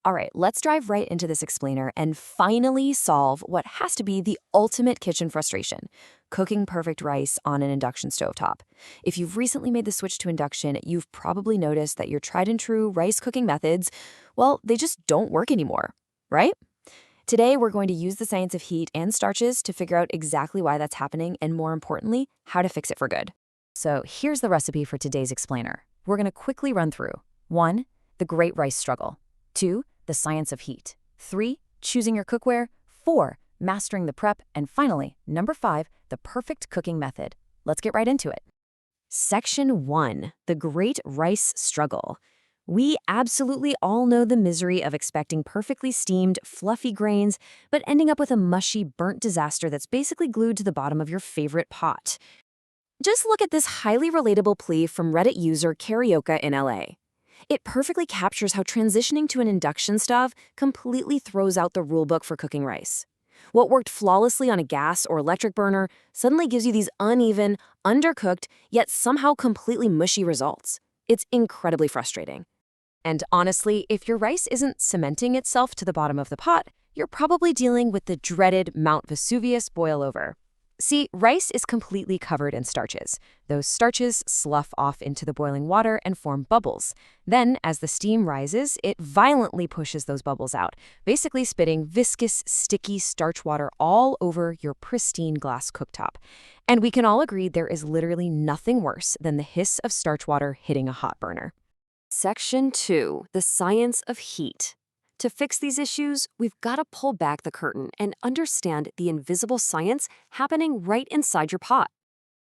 All right, let's dive right into this explainer and finally solve what has to be the ultimate kitchen frustration: cooking perfect rice on an induction stovetop. If you've recently made the switch to induction, you've probably noticed that your tried and true rice cooking methods, well, they just don't work anymore, right? Today, we're going to use the science of heat and starches to figure out exactly why that's happening and, more importantly, how to fix it for good. So here's the recipe for today's explainer. We're going to quickly run through 1. The great rice struggle. 2. The science of heat. 3. Choosing your cookware. 4. Mastering the prep. And finally, number 5, the perfect cooking method. Let's get right into it. Section 1. The great rice struggle. We absolutely all know the misery of expecting perfectly steamed, fluffy grains, but ending up with a mushy, burnt disaster that's basically glued to the bottom of your favorite pot. Just look at this highly relatable plea from Reddit user Karaoke in LA. It perfectly captures how transitioning to an induction stove completely throws out the rulebook for cooking rice. What worked flawlessly on a gas or electric burner suddenly gives you these uneven, undercooked, yet somehow completely mushy results. It's incredibly frustrating. And honestly, if your rice isn't cementing itself to the bottom of the pot, you're probably dealing with the dreaded Mount Vesuvius boil-over. See, rice is completely covered in starches. Those starches slough off into the boiling water and form bubbles. Then, as the steam rises, it violently pushes those bubbles out, basically spitting viscous, sticky starch water all over your pristine glass cooktop. And we can all agree there is literally nothing worse than the hiss of starch water hitting a hot burner. Section 2. The science of heat. To fix these issues, we've got to pull back the curtain and understand the invisible science happening right inside your pot.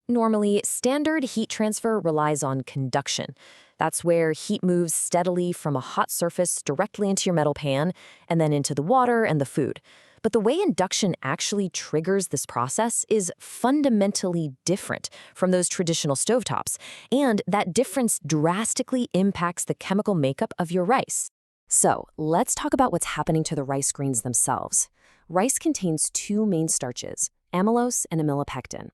Normally, standard heat transfer relies on conduction. That's where heat moves steadily from a hot surface directly into your metal pan and then into the water and the food. But the way induction actually triggers this process is fundamentally different from those traditional stovetops, and that difference drastically impacts the chemical makeup of your rice. So, let's talk about what's happening to the rice grains themselves. Rice contains 2 main starches, amylose and amylopectin.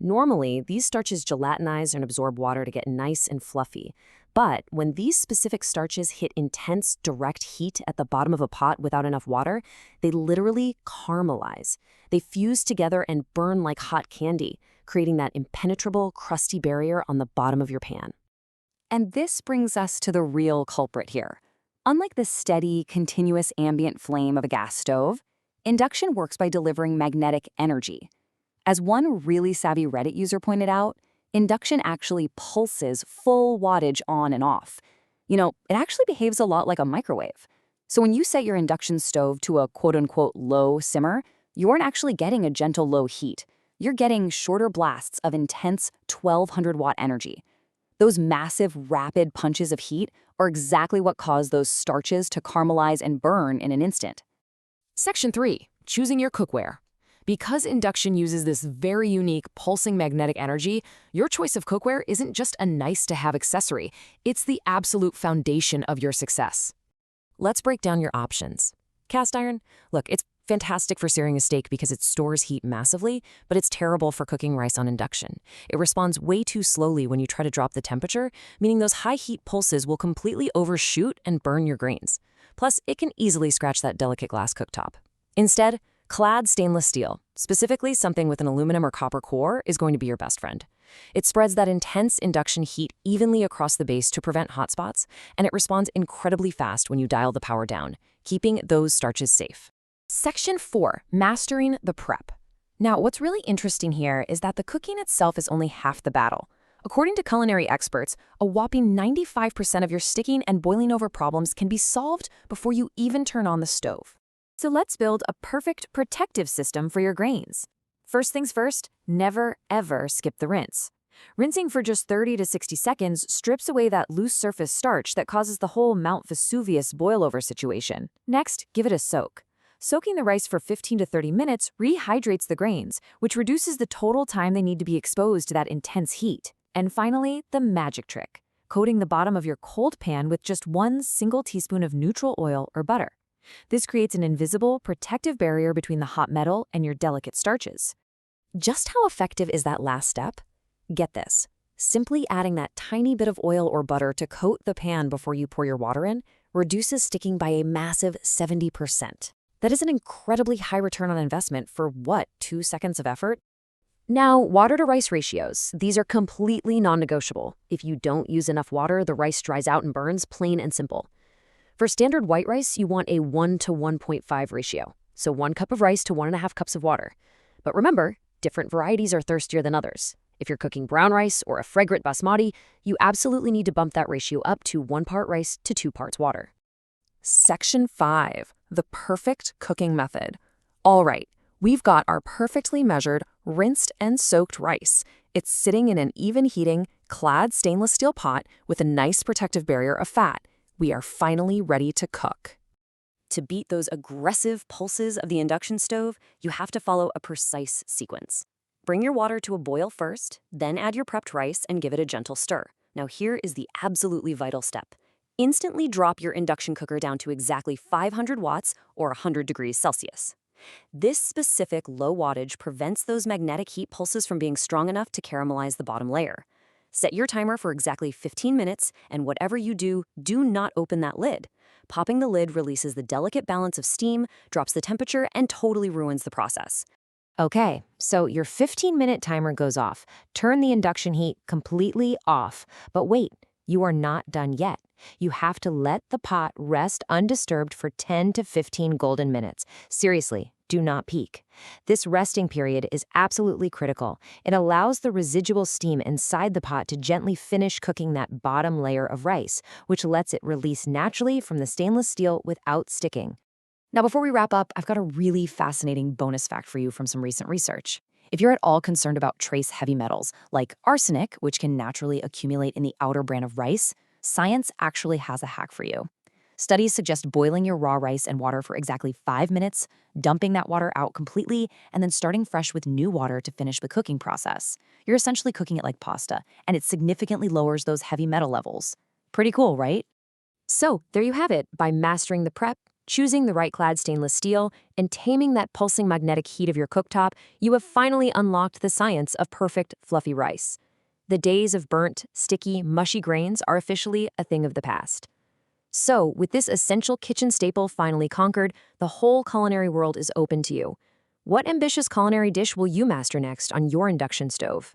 Normally, these starches gelatinize and absorb water to get nice and fluffy. But when these specific starches hit intense, direct heat at the bottom of a pot without enough water, they literally caramelize. They fuse together and burn like hot candy, creating that impenetrable, crusty barrier on the bottom of your pan. And this brings us to the real culprit here. Unlike the steady, continuous ambient flame of a gas stove, induction works by delivering magnetic energy. As one really savvy Reddit user pointed out, induction actually pulses full wattage on and off. It actually behaves a lot like a microwave. So when you set your induction stove to a quote-unquote low simmer, you aren't actually getting a gentle low heat. You're getting shorter blasts of intense 1200-watt energy. Those massive, rapid punches of heat are exactly what cause those starches to caramelize and burn in an instant. Section 3. Choosing your cookware. Because induction uses this very unique pulsing magnetic energy, your choice of cookware isn't just a nice-to-have accessory. It's the absolute foundation of your success. Let's break down your options. Cast iron? Look, it's fantastic for searing a steak because it stores heat massively, but it's terrible for cooking rice on induction. It responds way too slowly when you try to drop the temperature, meaning those high heat pulses will completely overshoot and burn your grains. Plus, it can easily scratch that delicate glass cooktop. Instead, clad stainless steel, specifically something with an aluminum or copper core, is going to be your best friend. It spreads that intense induction heat evenly across the base to prevent hot spots, and it responds incredibly fast when you dial the power down, keeping those starches safe. Section 4. Mastering the prep. Now, what's really interesting here is that the cooking itself is only half the battle. According to culinary experts, a whopping 95% of your sticking and boiling over problems can be solved before you even turn on the stove. So let's build a perfect protective system for your grains. First things first, never ever skip the rinse. Rinsing for just 30 to 60 seconds strips away that loose surface starch that causes the whole Mount Vesuvius boil-over situation. Next, give it a soak. Soaking the rice for 15 to 30 minutes rehydrates the grains, which reduces the total time they need to be exposed to that intense heat. And finally, the magic trick: coating the bottom of your cold pan with just 1 single teaspoon of neutral oil or butter. This creates an invisible, protective barrier between the hot metal and your delicate starches. Just how effective is that last step? Get this. Simply adding that tiny bit of oil or butter to coat the pan before you pour your water in reduces sticking by a massive 70%. That is an incredibly high return on investment for what, 2 seconds of effort? Now, water to rice ratios. These are completely non-negotiable. If you don't use enough water, the rice dries out and burns, plain and simple. For standard white rice, you want a 1 to 1.5 ratio. So 1 cup of rice to 1.5 cups of water. But remember, different varieties are thirstier than others. If you're cooking brown rice or a fragrant basmati, you absolutely need to bump that ratio up to 1 part rice to 2 parts water. Section 5, the perfect cooking method. All right, we've got our perfectly measured, rinsed and soaked rice. It's sitting in an even heating, clad stainless steel pot with a nice protective barrier of fat. We are finally ready to cook. To beat those aggressive pulses of the induction stove, you have to follow a precise sequence. Bring your water to a boil first, then add your prepped rice and give it a gentle stir. Now here is the absolutely vital step. Instantly drop your induction cooker down to exactly 500 watts or 100 degrees Celsius. This specific low wattage prevents those magnetic heat pulses from being strong enough to caramelize the bottom layer. Set your timer for exactly 15 minutes, and whatever you do, do not open that lid. Popping the lid releases the delicate balance of steam, drops the temperature, and totally ruins the process. Okay, so your 15-minute timer goes off. Turn the induction heat completely off. But wait, you are not done yet. You have to let the pot rest undisturbed for 10 to 15 golden minutes. Seriously, do not peek. This resting period is absolutely critical. It allows the residual steam inside the pot to gently finish cooking that bottom layer of rice, which lets it release naturally from the stainless steel without sticking. Now, before we wrap up, I've got a really fascinating bonus fact for you from some recent research. If you're at all concerned about trace heavy metals, like arsenic, which can naturally accumulate in the outer bran of rice, science actually has a hack for you. Studies suggest boiling your raw rice and water for exactly 5 minutes, dumping that water out completely, and then starting fresh with new water to finish the cooking process. You're essentially cooking it like pasta, and it significantly lowers those heavy metal levels. Pretty cool, right? So, there you have it. By mastering the prep, choosing the right clad stainless steel, and taming that pulsing magnetic heat of your cooktop, you have finally unlocked the science of perfect, fluffy rice. The days of burnt, sticky, mushy grains are officially a thing of the past. So, with this essential kitchen staple finally conquered, the whole culinary world is open to you. What ambitious culinary dish will you master next on your induction stove?